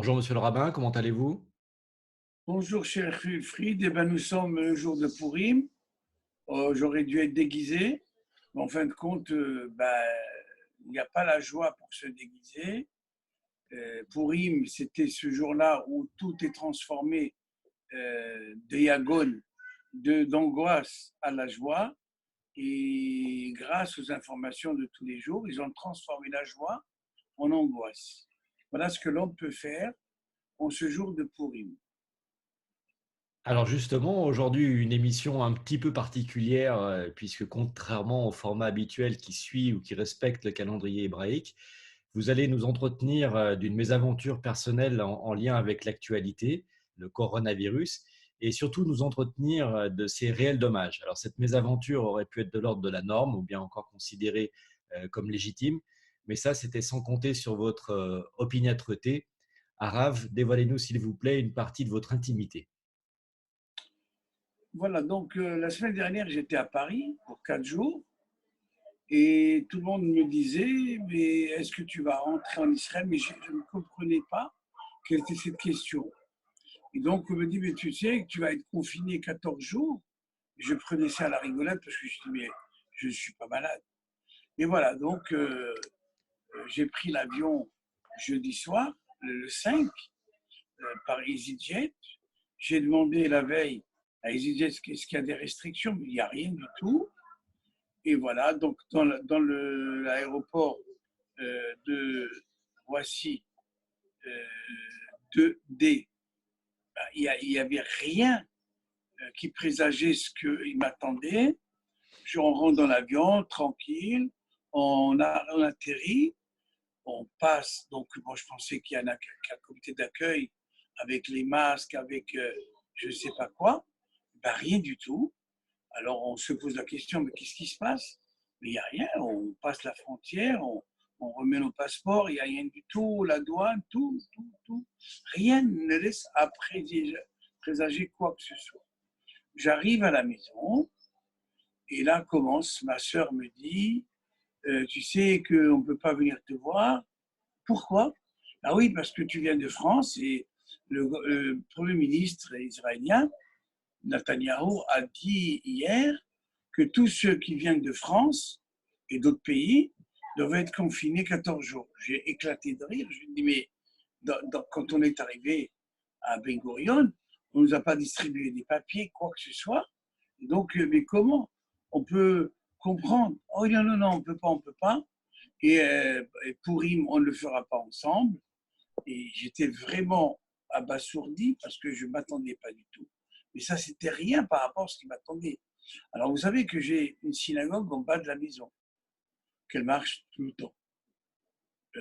Bonjour monsieur le rabbin, comment allez-vous? Bonjour cher Wilfried, eh ben, nous sommes le jour de Pourim. J'aurais dû être déguisé, mais en fin de compte, il n'y a pas la joie pour se déguiser. Pourim, c'était ce jour-là où tout est transformé de Yagon, d'angoisse à la joie. Et grâce aux informations de tous les jours, ils ont transformé la joie en angoisse. Voilà ce que l'on peut faire en ce jour de Pourim. Alors justement, aujourd'hui, une émission un petit peu particulière, puisque contrairement au format habituel qui suit ou qui respecte le calendrier hébraïque, vous allez nous entretenir d'une mésaventure personnelle en lien avec l'actualité, le coronavirus, et surtout nous entretenir de ses réels dommages. Alors cette mésaventure aurait pu être de l'ordre de la norme ou bien encore considérée comme légitime, mais ça, c'était sans compter sur votre opiniâtreté. Arav, dévoilez-nous s'il vous plaît une partie de votre intimité. Voilà, donc la semaine dernière, j'étais à Paris pour 4 jours et tout le monde me disait, mais est-ce que tu vas rentrer en Israël? Mais je ne comprenais pas quelle était cette question. Et donc, on me dit, mais tu sais que tu vas être confiné 14 jours. Je prenais ça à la rigolade parce que je dis, mais je ne suis pas malade. Et voilà, donc j'ai pris l'avion jeudi soir, le 5, par EasyJet. J'ai demandé la veille à EasyJet est-ce qu'il y a des restrictions, mais il n'y a rien du tout. Et voilà, donc dans l'aéroport de Roissy euh, 2D, il n'y avait rien qui présageait ce qu'il m'attendait. On rentre dans l'avion, tranquille, on atterrit, on passe. Donc, bon, je pensais qu'il y en a qu'un comité d'accueil avec les masques, avec je ne sais pas quoi. Ben, rien du tout. Alors on se pose la question, mais qu'est-ce qui se passe? Mais il n'y a rien, on passe la frontière, on remet nos passeports, il n'y a rien du tout, la douane, tout, tout, tout. Rien ne laisse à présager quoi que ce soit. J'arrive à la maison et là commence, ma sœur me dit, tu sais qu'on ne peut pas venir te voir. Pourquoi? Ah oui, parce que tu viens de France et le Premier ministre israélien Netanyahou a dit hier que tous ceux qui viennent de France et d'autres pays devaient être confinés 14 jours. J'ai éclaté de rire. Je lui ai dit, mais quand on est arrivé à Ben Gurion, on ne nous a pas distribué des papiers, quoi que ce soit. Donc, mais comment on peut comprendre? Oh non, non, non, on ne peut pas, on ne peut pas. Et Pourim, on ne le fera pas ensemble. Et j'étais vraiment abasourdi parce que je ne m'attendais pas du tout. Mais ça, c'était rien par rapport à ce qui m'attendait. Alors, vous savez que j'ai une synagogue en bas de la maison, qu'elle marche tout le temps,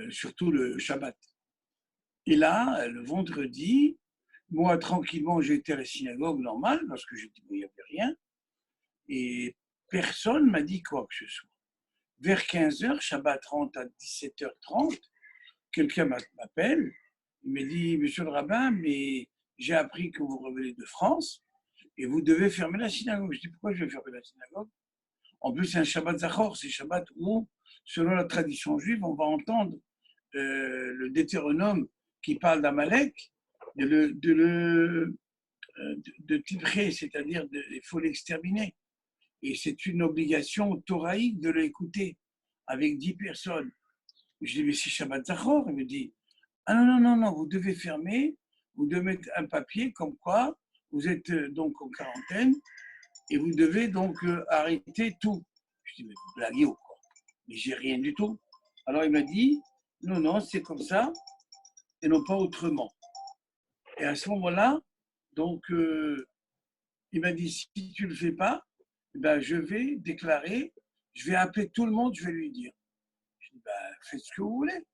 surtout le Shabbat. Et là, le vendredi, moi, tranquillement, j'ai été à la synagogue normale parce que j'ai dit, il n'y avait rien. Et personne m'a dit quoi que ce soit. Vers 15 heures, Shabbat rentre à 17h30, quelqu'un m'appelle, il me dit, monsieur le rabbin, mais j'ai appris que vous revenez de France et vous devez fermer la synagogue. Je dis, pourquoi je vais fermer la synagogue? En plus, c'est un Shabbat Zachor, c'est Shabbat où, selon la tradition juive, on va entendre le Deutéronome qui parle d'Amalek, de Tibré, c'est-à-dire il faut l'exterminer. Et c'est une obligation thoraïque de l'écouter avec 10 personnes. Je dis, mais c'est Shabbat Zachor. Il me dit, ah non, non, non, non, vous devez fermer, vous devez mettre un papier comme quoi vous êtes donc en quarantaine et vous devez donc arrêter tout. Je dis, mais vous blaguez ou quoi? Mais j'ai rien du tout. Alors il m'a dit, non, non, c'est comme ça et non pas autrement. Et à ce moment-là, donc, il m'a dit, si tu ne le fais pas, ben, je vais déclarer, je vais appeler tout le monde, je vais lui dire. Je dis, ben, faites ce que vous voulez.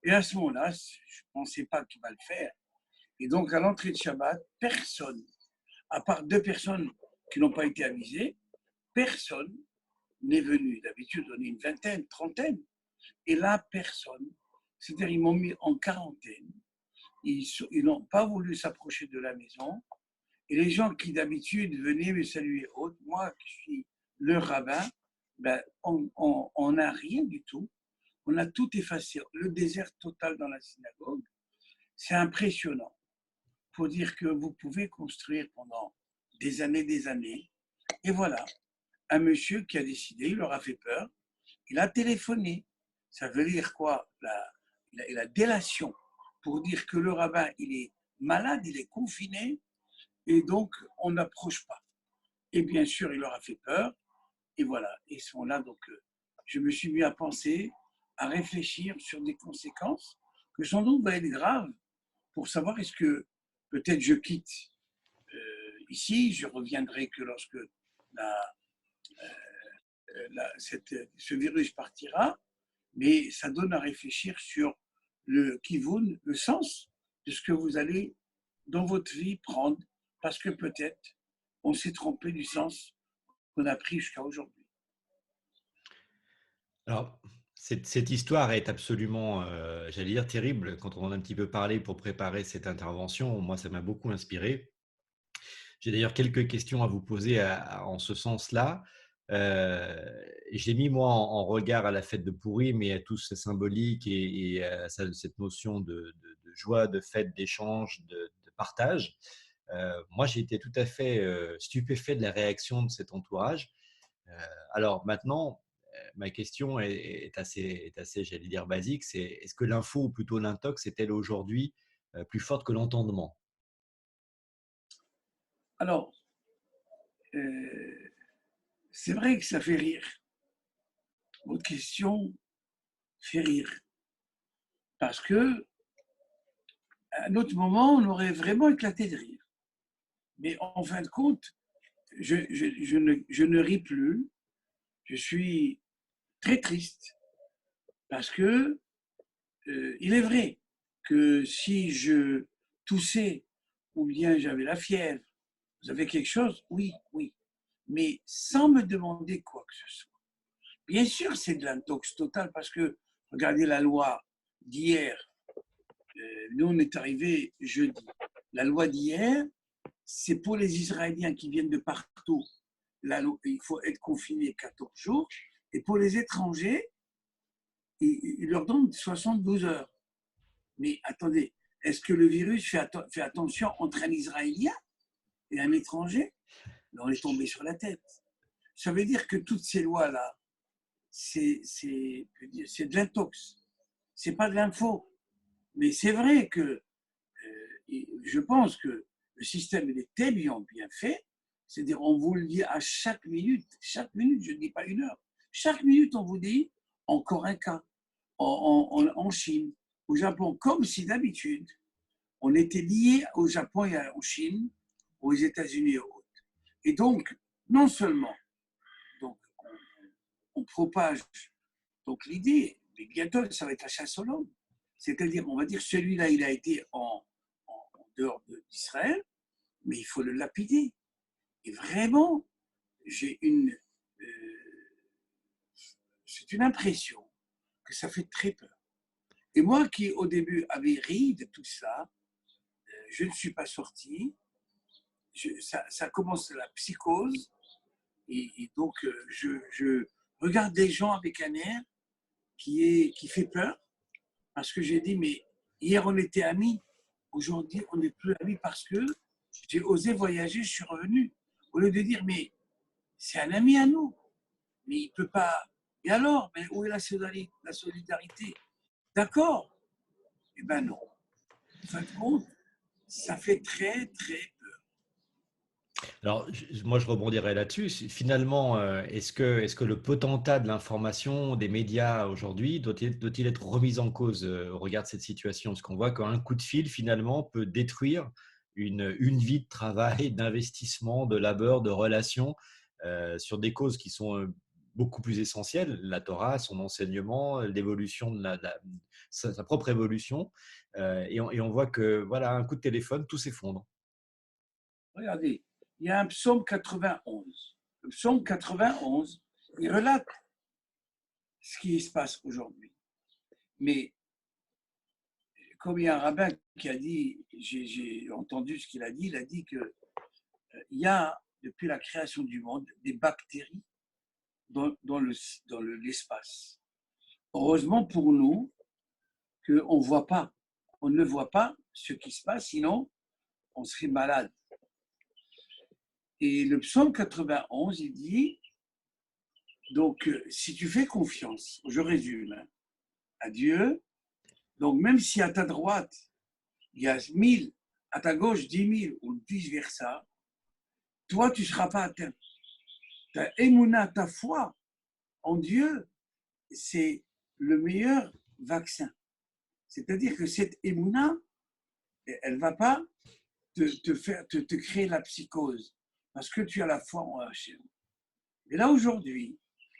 Et à ce moment-là, je ne pensais pas qu'il va le faire. Et donc, à l'entrée de Shabbat, personne, à part 2 personnes qui n'ont pas été avisées, personne n'est venu. D'habitude, on est une vingtaine, trentaine. Et là, personne. C'est-à-dire, ils m'ont mis en quarantaine. Ils n'ont pas voulu s'approcher de la maison. Et les gens qui d'habitude venaient me saluer haute, moi qui suis le rabbin, ben, on n'a rien du tout. On a tout effacé. Le désert total dans la synagogue. C'est impressionnant pour dire que vous pouvez construire pendant des années. Et voilà, un monsieur qui a décidé, il leur a fait peur, il a téléphoné. Ça veut dire quoi? La délation pour dire que le rabbin, il est malade, il est confiné, et donc on n'approche pas. Et bien sûr, il leur a fait peur, et voilà, ils sont là. Donc, je me suis mis à penser, à réfléchir sur des conséquences que sans doute va être graves pour savoir est-ce que peut-être je quitte ici, je reviendrai que lorsque la, ce virus partira, mais ça donne à réfléchir sur le kivun, le sens de ce que vous allez dans votre vie prendre, parce que peut-être on s'est trompé du sens qu'on a pris jusqu'à aujourd'hui. Alors, cette histoire est absolument, j'allais dire terrible. Quand on en a un petit peu parlé pour préparer cette intervention, moi, ça m'a beaucoup inspiré. J'ai d'ailleurs quelques questions à vous poser en ce sens-là. J'ai mis moi en regard à la fête de Pourim et à tout ce symbolique et à cette notion de joie, de fête, d'échange, de partage. Moi, j'ai été tout à fait stupéfait de la réaction de cet entourage. Euh, alors maintenant, ma question est assez, j'allais dire, basique. C'est est-ce que l'info ou plutôt l'intox est-elle aujourd'hui plus forte que l'entendement? Alors, euh, c'est vrai que ça fait rire. Votre question fait rire. Parce que à un autre moment, on aurait vraiment éclaté de rire. Mais en fin de compte, je ne ris plus. Je suis très triste parce que il est vrai que si je toussais ou bien j'avais la fièvre, vous avez quelque chose, oui, oui, mais sans me demander quoi que ce soit. Bien sûr, c'est de l'intox total parce que regardez la loi d'hier. Nous, on est arrivé jeudi. La loi d'hier, c'est pour les Israéliens qui viennent de partout. Là, il faut être confiné 14 jours. Et pour les étrangers, ils leur donnent 72 heures. Mais attendez, est-ce que le virus fait attention entre un Israélien et un étranger? On est tombé sur la tête. Ça veut dire que toutes ces lois-là, c'est de l'intox. C'est pas de l'info. Mais c'est vrai que je pense que le système il est tellement bien fait, c'est-à-dire on vous le dit à chaque minute, je ne dis pas une heure, chaque minute on vous dit encore un cas en Chine, au Japon, comme si d'habitude on était lié au Japon et en Chine, aux États-Unis et autres. Et donc, non seulement donc, on propage donc l'idée, mais bientôt ça va être la chasse aux l'homme. C'est-à-dire, on va dire, celui-là, il a été en dehors d'Israël, mais il faut le lapider. Et vraiment, j'ai c'est une impression que ça fait très peur. Et moi qui, au début, avais ri de tout ça, je ne suis pas sorti. Ça commence la psychose. Et donc, je regarde des gens avec un air qui fait peur, parce que j'ai dit, mais hier, on était amis. Aujourd'hui, on n'est plus amis parce que j'ai osé voyager, je suis revenu. Au lieu de dire, mais c'est un ami à nous, mais il ne peut pas. Et alors, mais où est la solidarité? D'accord. Eh bien non. En fin de compte, ça fait très, très peur. Alors, moi, je rebondirais là-dessus. Finalement, est-ce que le potentat de l'information des médias aujourd'hui doit-il être remis en cause au regard de cette situation? Parce qu'on voit qu'un coup de fil, finalement, peut détruire une vie de travail, d'investissement, de labeur, de relations sur des causes qui sont beaucoup plus essentielles, la Torah, son enseignement, l'évolution de sa propre évolution. Et on voit que, voilà, un coup de téléphone, tout s'effondre. Regardez, il y a un psaume 91. Le psaume 91, il relate ce qui se passe aujourd'hui. Mais comme il y a un rabbin qui a dit, j'ai entendu ce qu'il a dit, il a dit qu'il y a, depuis la création du monde, des bactéries dans l'espace. Heureusement pour nous qu'on ne voit pas. On ne voit pas, ce qui se passe, sinon on serait malade. Et le psaume 91, il dit, donc si tu fais confiance, je résume, hein, à Dieu, donc même si à ta droite, il y a 1000, à ta gauche 10 000 ou vice-versa, toi, tu ne seras pas atteint. Ta émouna, ta foi en Dieu, c'est le meilleur vaccin. C'est-à-dire que cette émouna, elle ne va pas te créer la psychose parce que tu as la foi en Hachem. Et là, aujourd'hui,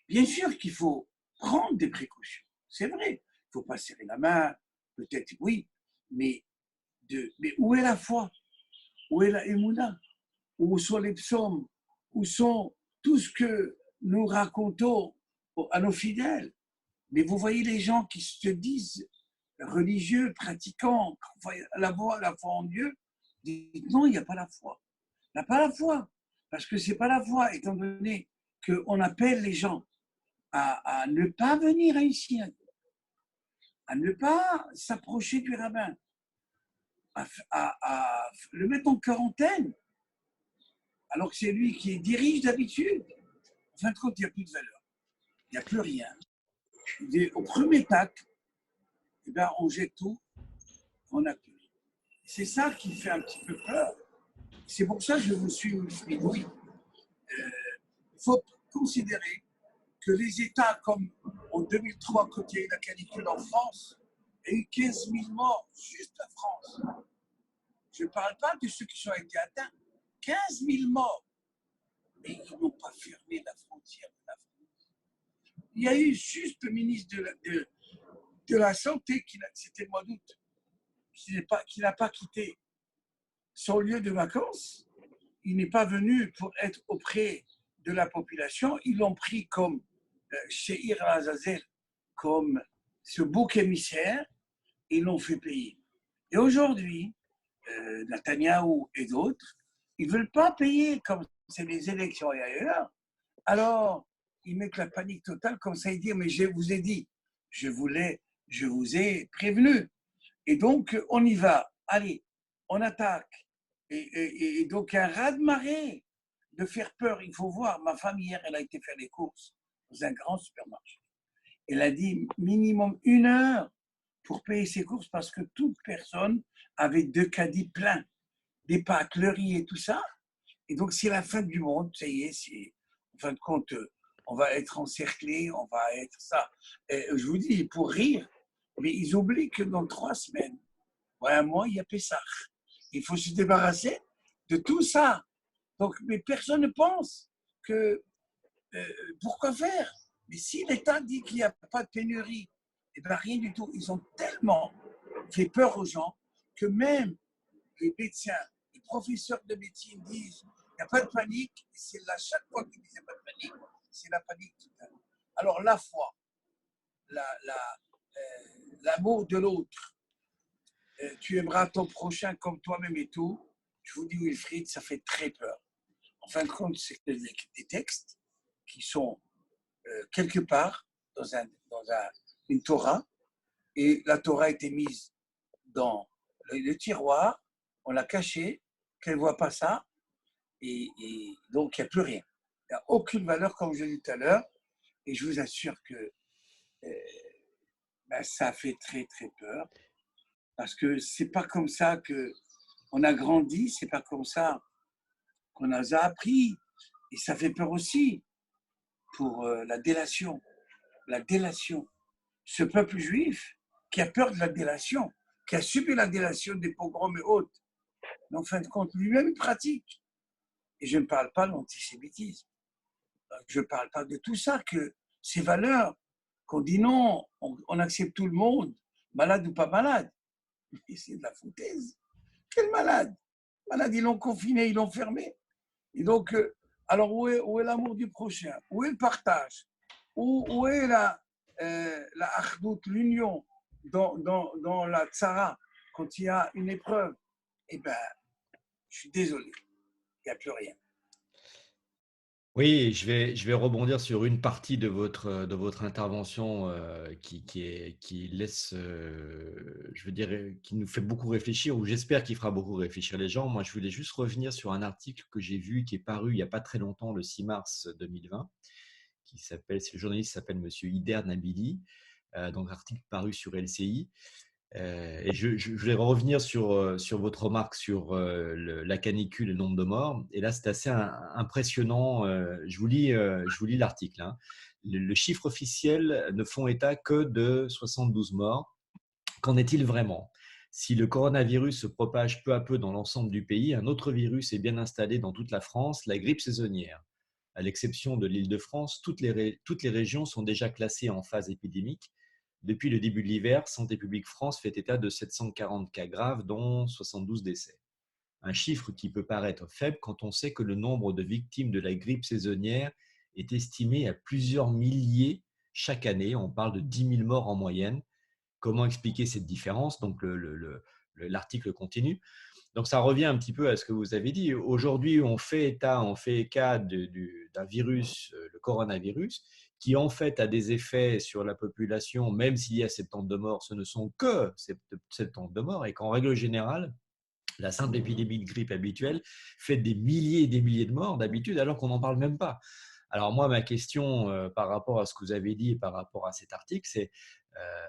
bien sûr qu'il faut prendre des précautions. C'est vrai, il ne faut pas serrer la main, peut-être oui, mais où est la foi? Où est la émouna? Où sont les psaumes? Où sont tout ce que nous racontons à nos fidèles? Mais vous voyez les gens qui se disent religieux, pratiquants, la foi en Dieu, disent non, il n'y a pas la foi. Il n'y a pas la foi. Parce que ce n'est pas la foi, étant donné qu'on appelle les gens à ne pas venir ici, à ne pas s'approcher du rabbin, à le mettre en quarantaine, alors que c'est lui qui dirige d'habitude. En fin de compte, il n'y a plus de valeur. Il n'y a plus rien. Au premier tac, eh ben, on jette tout, on a plus. C'est ça qui fait un petit peu peur. C'est pour ça que je vous suis oui. Il faut considérer que les États, comme en 2003, quand il y a eu la canicule en France, il y a eu 15 000 morts, juste en France. Je ne parle pas de ceux qui ont été atteints. 15 000 morts. Mais ils n'ont pas fermé la frontière de la France. Il y a eu juste le ministre de la Santé, c'était le mois d'août, qui n'a pas quitté son lieu de vacances. Il n'est pas venu pour être auprès de la population. Ils l'ont pris comme Sheir Azazel, comme ce bouc émissaire, ils l'ont fait payer. Et aujourd'hui, Netanyahou et d'autres, ils ne veulent pas payer comme c'est les élections et ailleurs. Alors, ils mettent la panique totale, comme ça, ils disent, mais je vous ai dit, je vous ai prévenu. Et donc, on y va. Allez, on attaque. Et donc, un raz-de-marée de faire peur. Il faut voir, ma femme, hier, elle a été faire les courses dans un grand supermarché. Elle a dit minimum 1 heure pour payer ses courses parce que toute personne avait 2 caddies pleins, des pâtes, le riz et tout ça. Et donc, c'est la fin du monde, ça y est, en fin de compte, on va être encerclé, on va être ça. Et je vous dis, pour rire, mais ils oublient que dans 3 semaines, un mois, il y a Pessah. Il faut se débarrasser de tout ça. Donc, mais personne ne pense que pourquoi faire? Mais si l'État dit qu'il n'y a pas de pénurie, eh bien rien du tout. Ils ont tellement fait peur aux gens que même les médecins, les professeurs de médecine disent il n'y a pas de panique. Et c'est là, chaque fois qu'ils disent il n'y a pas de panique, c'est la panique totale. Alors la foi, l'amour de l'autre, tu aimeras ton prochain comme toi-même et tout, je vous dis Wilfried, ça fait très peur. En fin de compte, c'est des textes qui sont quelque part dans une Torah, et la Torah a été mise dans le tiroir, on l'a cachée, qu'elle ne voit pas ça, et donc il n'y a plus rien. Il n'y a aucune valeur, comme je l'ai dit tout à l'heure, et je vous assure que ça fait très très peur, parce que c'est pas comme ça qu'on a grandi, c'est pas comme ça qu'on a appris, et ça fait peur aussi pour la délation. La délation. Ce peuple juif qui a peur de la délation, qui a subi la délation des pogroms et autres, mais en fin de compte, lui-même pratique. Et je ne parle pas de l'antisémitisme. Je ne parle pas de tout ça, que ces valeurs, qu'on dit non, on accepte tout le monde, malade ou pas malade. Et c'est de la foutaise. Quel malade? Malade, ils l'ont confiné, ils l'ont fermé. Et donc, alors où est l'amour du prochain? Où est le partage? Où est la achdout, l'union dans la tzara, quand il y a une épreuve? Eh bien, je suis désolé, il n'y a plus rien. Oui, je vais rebondir sur une partie de votre intervention qui laisse, je veux dire, qui nous fait beaucoup réfléchir, ou j'espère qu'il fera beaucoup réfléchir les gens. Moi, je voulais juste revenir sur un article que j'ai vu qui est paru il n'y a pas très longtemps, le 6 mars 2020, le journaliste s'appelle Monsieur Ider Nabili, donc article paru sur LCI. Et je voulais revenir sur votre remarque sur la canicule et le nombre de morts. Et là, c'est assez impressionnant. Je vous lis l'article, hein. Le chiffre officiel ne font état que de 72 morts. Qu'en est-il vraiment? Si le coronavirus se propage peu à peu dans l'ensemble du pays, un autre virus est bien installé dans toute la France, la grippe saisonnière. À l'exception de l'Île-de-France, toutes les régions sont déjà classées en phase épidémique. Depuis le début de l'hiver, Santé publique France fait état de 740 cas graves, dont 72 décès. Un chiffre qui peut paraître faible quand on sait que le nombre de victimes de la grippe saisonnière est estimé à plusieurs milliers chaque année. On parle de 10 000 morts en moyenne. Comment expliquer cette différence? Donc l'article continue. Donc ça revient un petit peu à ce que vous avez dit. Aujourd'hui, on fait cas d'un virus, le coronavirus, qui en fait a des effets sur la population, même s'il y a 70 de morts, ce ne sont que 70 de morts, et qu'en règle générale, la simple épidémie de grippe habituelle fait des milliers et des milliers de morts d'habitude, alors qu'on n'en parle même pas. Alors moi, ma question par rapport à ce que vous avez dit et par rapport à cet article, c'est euh,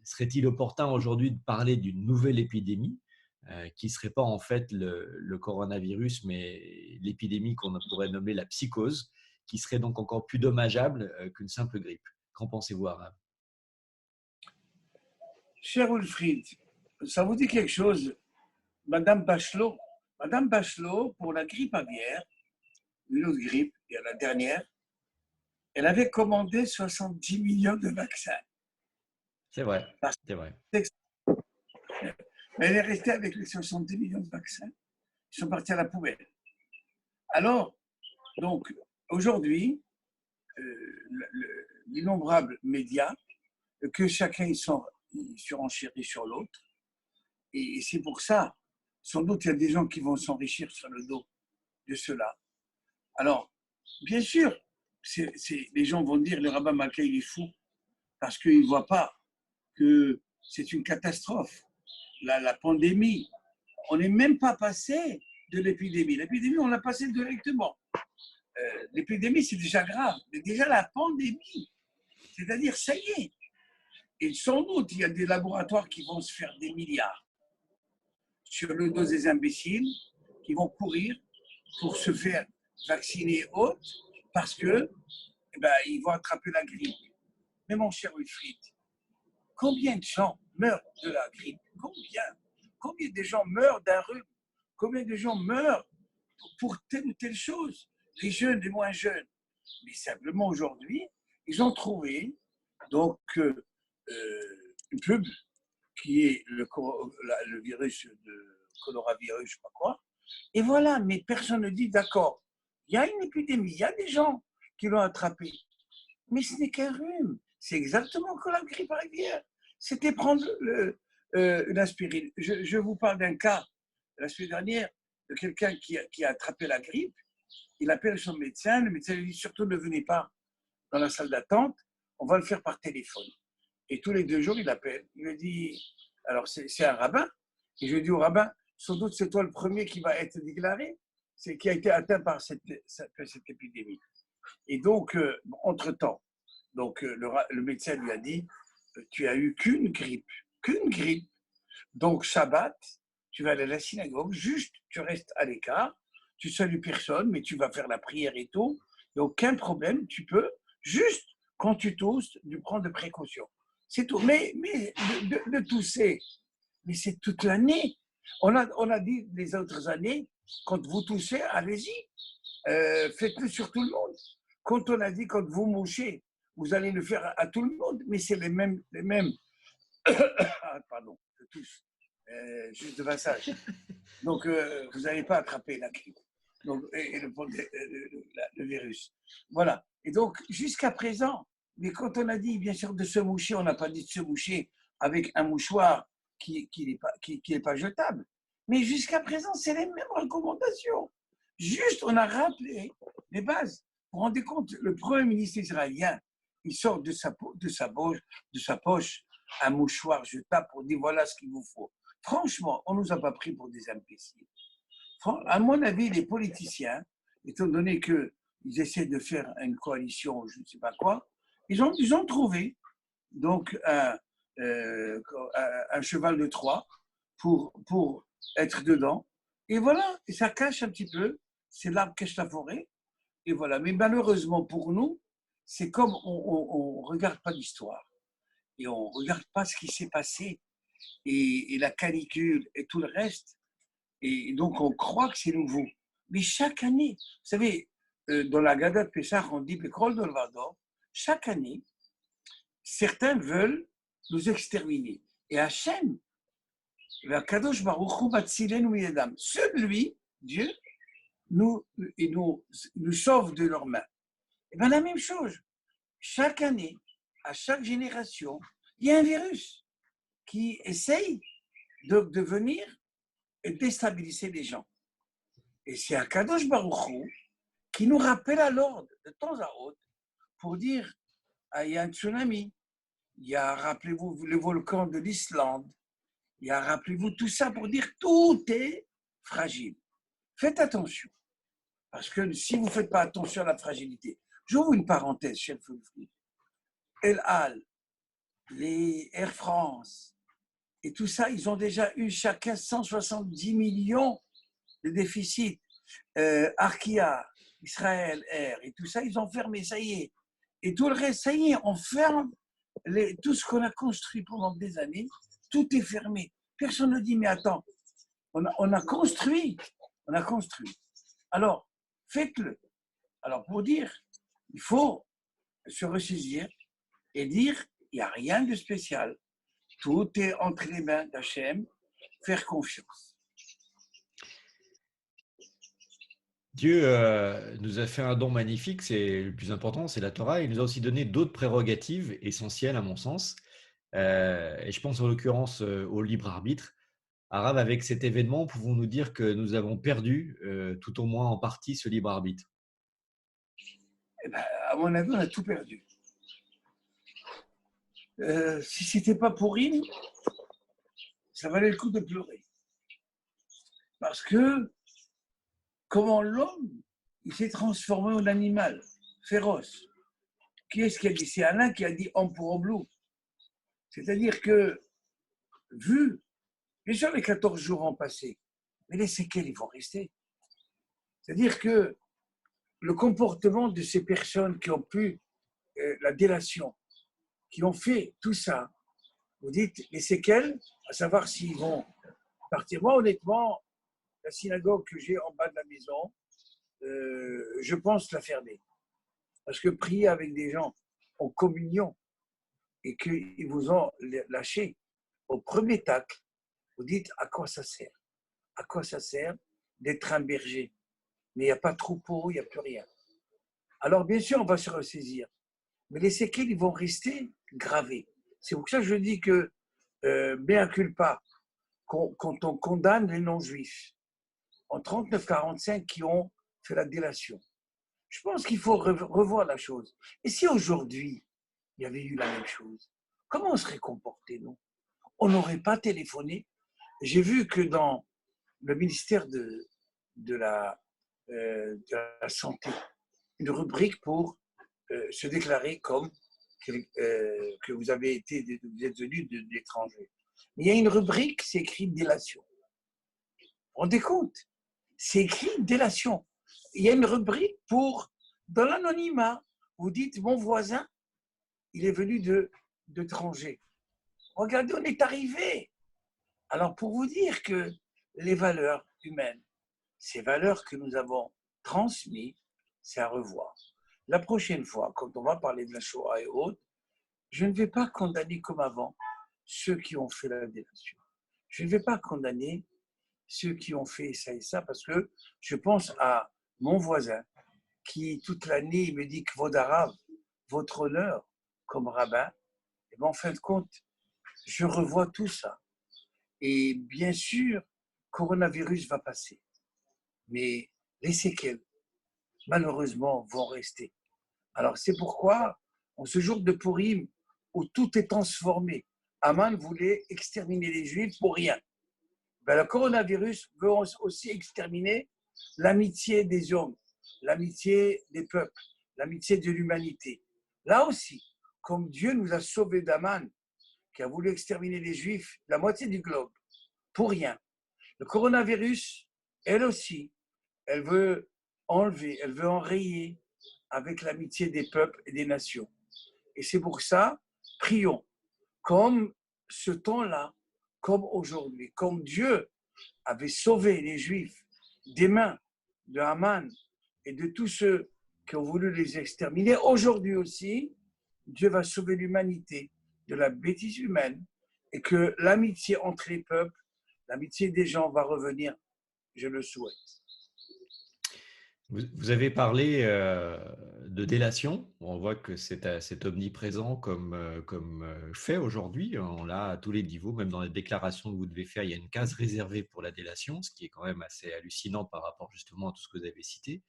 serait-il opportun aujourd'hui de parler d'une nouvelle épidémie qui ne serait pas en fait le coronavirus, mais l'épidémie qu'on pourrait nommer la psychose, qui serait donc encore plus dommageable qu'une simple grippe? Qu'en pensez-vous, Arabe? Cher Wilfried, ça vous dit quelque chose? Madame Bachelot, Madame Bachelot, pour la grippe aviaire, une autre grippe, il y a la dernière, elle avait commandé 70 millions de vaccins. C'est vrai, Parce c'est vrai. que elle est restée avec les 70 millions de vaccins. Ils sont partis à la poubelle. Alors, donc, aujourd'hui, l'innombrable médias, que chacun il surenchérit sur l'autre. Et c'est pour ça, sans doute, il y a des gens qui vont s'enrichir sur le dos de cela. Alors, bien sûr, les gens vont dire le rabbin Malka, il est fou, parce qu'il ne voit pas que c'est une catastrophe. La pandémie, on n'est même pas passé de l'épidémie. L'épidémie, on l'a passé directement. L'épidémie, c'est déjà grave, mais déjà la pandémie, c'est-à-dire, ça y est. Et sans doute, il y a des laboratoires qui vont se faire des milliards sur le dos des imbéciles, qui vont courir pour se faire vacciner autres, parce que ils vont attraper la grippe. Mais mon cher Wilfried, combien de gens meurent de la grippe? Combien de gens meurent d'un rhume? Combien de gens meurent pour telle ou telle chose? Les jeunes, les moins jeunes. Mais simplement aujourd'hui, ils ont trouvé donc une pub qui est le virus de coronavirus, je ne sais pas quoi. Et voilà, mais personne ne dit d'accord. Il y a une épidémie, il y a des gens qui l'ont attrapé. Mais ce n'est qu'un rhume. C'est exactement comme la grippe aviaire. C'était prendre une aspirine. Je vous parle d'un cas la semaine dernière de quelqu'un qui a attrapé la grippe. Il appelle son médecin. Le médecin lui dit surtout ne venez pas dans la salle d'attente. On va le faire par téléphone. Et tous les 2 jours, il appelle. Il me dit, alors c'est un rabbin. Et je lui dis au rabbin, sans doute c'est toi le premier qui va être déclaré, c'est qui a été atteint par cette épidémie. Et donc, entre-temps, donc, le médecin lui a dit, tu as eu qu'une grippe, qu'une grippe. Donc, Shabbat, tu vas aller à la synagogue, juste, tu restes à l'écart, tu salues personne, mais tu vas faire la prière et tout. Il n'y a aucun problème, tu peux, juste, quand tu tousses, tu prends des précautions. C'est tout. Mais de tousser, mais c'est toute l'année. On a dit les autres années, quand vous toussez, allez-y, faites-le sur tout le monde. Quand on a dit, quand vous mouchez, vous allez le faire à tout le monde, mais c'est les mêmes. Ah, pardon, je tousse, juste de passage. Donc, vous n'allez pas attraper la grippe donc, et le virus. Voilà. Et donc, jusqu'à présent, mais quand on a dit, bien sûr, de se moucher, on n'a pas dit de se moucher avec un mouchoir qui n'est pas jetable. Mais jusqu'à présent, c'est les mêmes recommandations. Juste, on a rappelé les bases. Vous vous rendez compte, le Premier ministre israélien, il sort de sa poche un mouchoir jetable pour dire voilà ce qu'il vous faut. Franchement, on ne nous a pas pris pour des imbéciles. À mon avis, les politiciens, étant donné qu'ils essaient de faire une coalition, je ne sais pas quoi, ils ont trouvé donc un cheval de Troie pour être dedans. Et voilà, et ça cache un petit peu, c'est l'arbre qui cache la forêt. Et voilà. Mais malheureusement pour nous, c'est comme on ne regarde pas l'histoire et on ne regarde pas ce qui s'est passé et la canicule et tout le reste. Et donc on croit que c'est nouveau. Mais chaque année, vous savez, dans la Gada de Pessah, on dit Bekrol de Vador, chaque année, certains veulent nous exterminer. Et Hachem, Kadosh Baruch Hu Batzilenu Yedam, seul lui, Dieu, nous sauve de leurs mains. Et bien la même chose, chaque année, à chaque génération, il y a un virus qui essaye de venir et déstabiliser les gens. Et c'est Akadosh Baruch Hu qui nous rappelle à l'ordre de temps à autre pour dire ah, il y a un tsunami, il y a, rappelez-vous, le volcan de l'Islande, il y a, rappelez-vous, tout ça pour dire tout est fragile. Faites attention, parce que si vous ne faites pas attention à la fragilité, j'ouvre une parenthèse, chef Fulfri, El Al, les Air France, et tout ça, ils ont déjà eu chacun 170 millions de déficit. Arkia, Israël Air, et tout ça, ils ont fermé, ça y est. Et tout le reste, ça y est, on ferme tout ce qu'on a construit pendant des années, tout est fermé. Personne ne dit, mais attends, on a construit. Alors, faites-le. Alors, pour dire, il faut se ressaisir et dire, il n'y a rien de spécial. Tout est entre les mains d'Hachem, faire confiance. Dieu nous a fait un don magnifique, c'est le plus important, c'est la Torah. Il nous a aussi donné d'autres prérogatives essentielles à mon sens. Et je pense en l'occurrence au libre arbitre. Arabe, avec cet événement, pouvons-nous dire que nous avons perdu, tout au moins en partie, ce libre arbitre? Eh ben, à mon avis, on a tout perdu. Si ce n'était pas pour Rim, ça valait le coup de pleurer. Parce que comment l'homme, il s'est transformé en animal féroce. Qui est-ce qui a dit? C'est Alain qui a dit homme pour homme loup. C'est-à-dire que, vu, bien sûr, les 14 jours ont passé, mais les séquelles, ils vont rester. C'est-à-dire que le comportement de ces personnes qui ont pu, la délation, qui ont fait tout ça, vous dites les séquelles, à savoir s'ils vont partir. Moi, honnêtement, la synagogue que j'ai en bas de la maison, je pense la fermer. Parce que prier avec des gens en communion et qu'ils vous ont lâché au premier tacle, vous dites à quoi ça sert? À quoi ça sert d'être un berger? Mais il n'y a pas de troupeau, il n'y a plus rien. Alors bien sûr, on va se ressaisir. Mais les séquelles, ils vont rester gravées. C'est pour ça que je dis que, mea culpa, quand on condamne les non-juifs, en 39-45 qui ont fait la délation, je pense qu'il faut revoir la chose. Et si aujourd'hui, il y avait eu la même chose, comment on serait comporté, nous? On n'aurait pas téléphoné. J'ai vu que dans le ministère de la Santé, une rubrique pour se déclarer comme que vous êtes venu de l'étranger. Mais il y a une rubrique, c'est écrit délation. Vous vous rendez compte? C'est écrit délation. Il y a une rubrique pour, dans l'anonymat, vous dites, mon voisin, il est venu d'étranger. Regardez, on est arrivé. Alors, pour vous dire que les valeurs humaines, ces valeurs que nous avons transmises, c'est à revoir. La prochaine fois, quand on va parler de la Shoah et autres, je ne vais pas condamner comme avant ceux qui ont fait la délation. Je ne vais pas condamner ceux qui ont fait ça et ça, parce que je pense à mon voisin qui, toute l'année, me dit que votre honneur comme rabbin, et bien, en fin de compte, je revois tout ça. Et bien sûr, coronavirus va passer. Mais les séquelles, malheureusement, vont rester. Alors, c'est pourquoi, en ce jour de Purim, où tout est transformé, Aman voulait exterminer les Juifs pour rien. Ben, le coronavirus veut aussi exterminer l'amitié des hommes, l'amitié des peuples, l'amitié de l'humanité. Là aussi, comme Dieu nous a sauvés d'Aman, qui a voulu exterminer les Juifs, la moitié du globe, pour rien. Le coronavirus, elle aussi, elle veut enlever, elle veut enrayer avec l'amitié des peuples et des nations. Et c'est pour ça, prions, comme ce temps-là, comme aujourd'hui, comme Dieu avait sauvé les Juifs des mains de Haman et de tous ceux qui ont voulu les exterminer, aujourd'hui aussi, Dieu va sauver l'humanité de la bêtise humaine et que l'amitié entre les peuples, l'amitié des gens va revenir, je le souhaite. Vous avez parlé de délation. On voit que c'est omniprésent comme fait aujourd'hui. On l'a à tous les niveaux, même dans les déclarations que vous devez faire, il y a une case réservée pour la délation, ce qui est quand même assez hallucinant par rapport justement à tout ce que vous avez cité.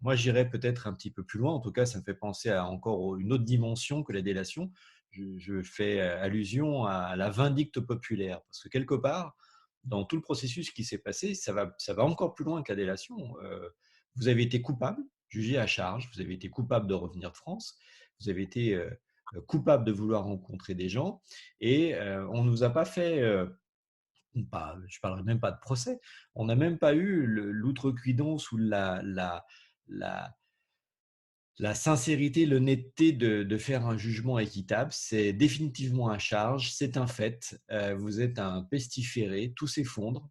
Moi, j'irais peut-être un petit peu plus loin. En tout cas, ça me fait penser à encore une autre dimension que la délation. Je fais allusion à la vindicte populaire, parce que quelque part, dans tout le processus qui s'est passé, ça va encore plus loin que la délation. Vous avez été coupable, jugé à charge, vous avez été coupable de revenir de France, vous avez été coupable de vouloir rencontrer des gens, et on ne nous a pas fait je ne parlerai même pas de procès. On n'a même pas eu l'outrecuidance ou la, la sincérité, l'honnêteté de faire un jugement équitable. C'est définitivement à charge, c'est un fait. Vous êtes un pestiféré, tout s'effondre,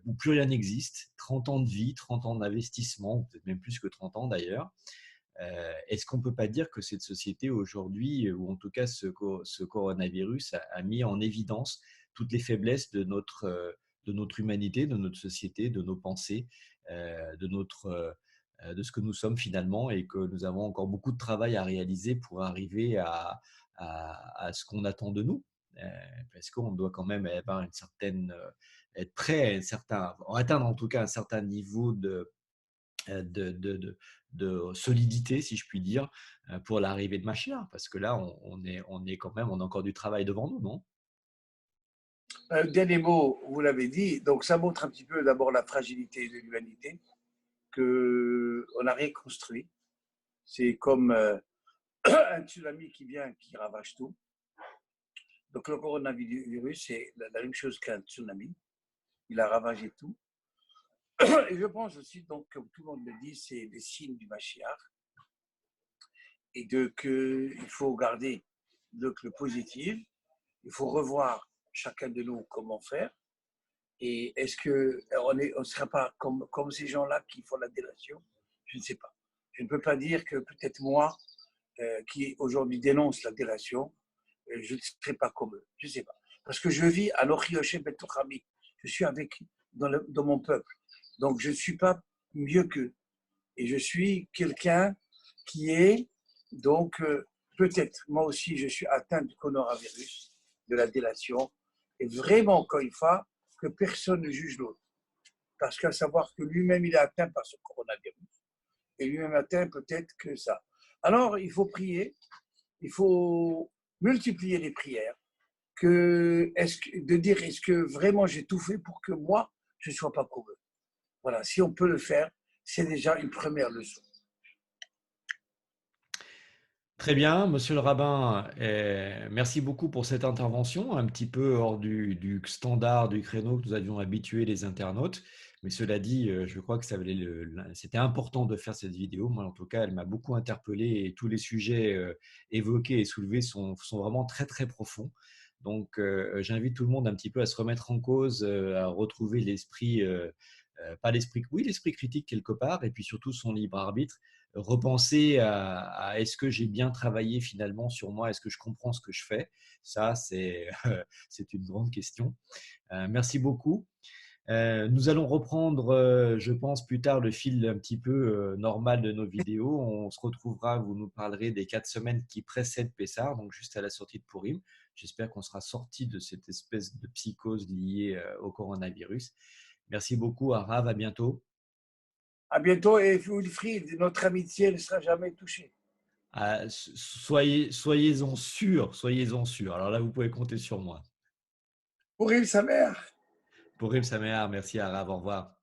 où plus rien n'existe. 30 ans de vie, 30 ans d'investissement, peut-être même plus que 30 ans d'ailleurs. Est-ce qu'on ne peut pas dire que cette société aujourd'hui, ou en tout cas ce coronavirus, a mis en évidence toutes les faiblesses de notre humanité, de notre société, de nos pensées, de ce que nous sommes finalement, et que nous avons encore beaucoup de travail à réaliser pour arriver à ce qu'on attend de nous, euh, parce qu'on doit quand même avoir une certaine, être prêt à atteindre en tout cas un certain niveau de solidité, si je puis dire, pour l'arrivée de Machia, parce que là, on est quand même, on a encore du travail devant nous, non? Dernier mot, vous l'avez dit, donc ça montre un petit peu d'abord la fragilité de l'humanité, qu'on n'a rien construit. C'est comme un tsunami qui vient, qui ravage tout. Donc le coronavirus, c'est la même chose qu'un tsunami. Il a ravagé tout. Et je pense aussi, donc, comme tout le monde le dit, c'est des signes du Mashiach. Et qu'il faut garder donc, le positif. Il faut revoir chacun de nous comment faire. Et est-ce qu'on ne sera pas comme ces gens-là qui font la délation? Je ne sais pas. Je ne peux pas dire que peut-être moi, qui aujourd'hui dénonce la délation, je ne serai pas comme eux. Je ne sais pas. Parce que je vis à l'Ochioche Betochami. Je suis avec dans mon peuple. Donc je ne suis pas mieux qu'eux. Et je suis quelqu'un qui est, donc, peut-être, moi aussi, je suis atteint du coronavirus, de la délation. Et vraiment, encore une fois, que personne ne juge l'autre. Parce qu'à savoir que lui-même, il est atteint par ce coronavirus. Et lui-même atteint peut-être que ça. Alors, il faut prier, il faut multiplier les prières, de dire est-ce que vraiment j'ai tout fait pour que moi, je ne sois pas comme eux. Voilà, si on peut le faire, c'est déjà une première leçon. Très bien, monsieur le rabbin, merci beaucoup pour cette intervention, un petit peu hors du standard, du créneau que nous avions habitué les internautes. Mais cela dit, je crois que c'était important de faire cette vidéo. Moi, en tout cas, elle m'a beaucoup interpellé, et tous les sujets évoqués et soulevés sont vraiment très, très profonds. Donc, j'invite tout le monde un petit peu à se remettre en cause, à retrouver l'esprit, pas l'esprit, oui, l'esprit critique quelque part, et puis surtout son libre arbitre, repenser à est-ce que j'ai bien travaillé finalement sur moi, est-ce que je comprends ce que je fais. Ça, c'est une grande question. Merci beaucoup. Nous allons reprendre, je pense, plus tard le fil un petit peu normal de nos vidéos. On se retrouvera, vous nous parlerez des 4 semaines qui précèdent Pessah, donc juste à la sortie de Purim. J'espère qu'on sera sorti de cette espèce de psychose liée au coronavirus. Merci beaucoup, Arav, à bientôt. À bientôt et Wilfried, notre amitié ne sera jamais touchée. Soyez-en sûrs, soyez-en sûrs. Alors là, vous pouvez compter sur moi. Pour sa mère. Pour Rime Saméar, merci Arav, au revoir.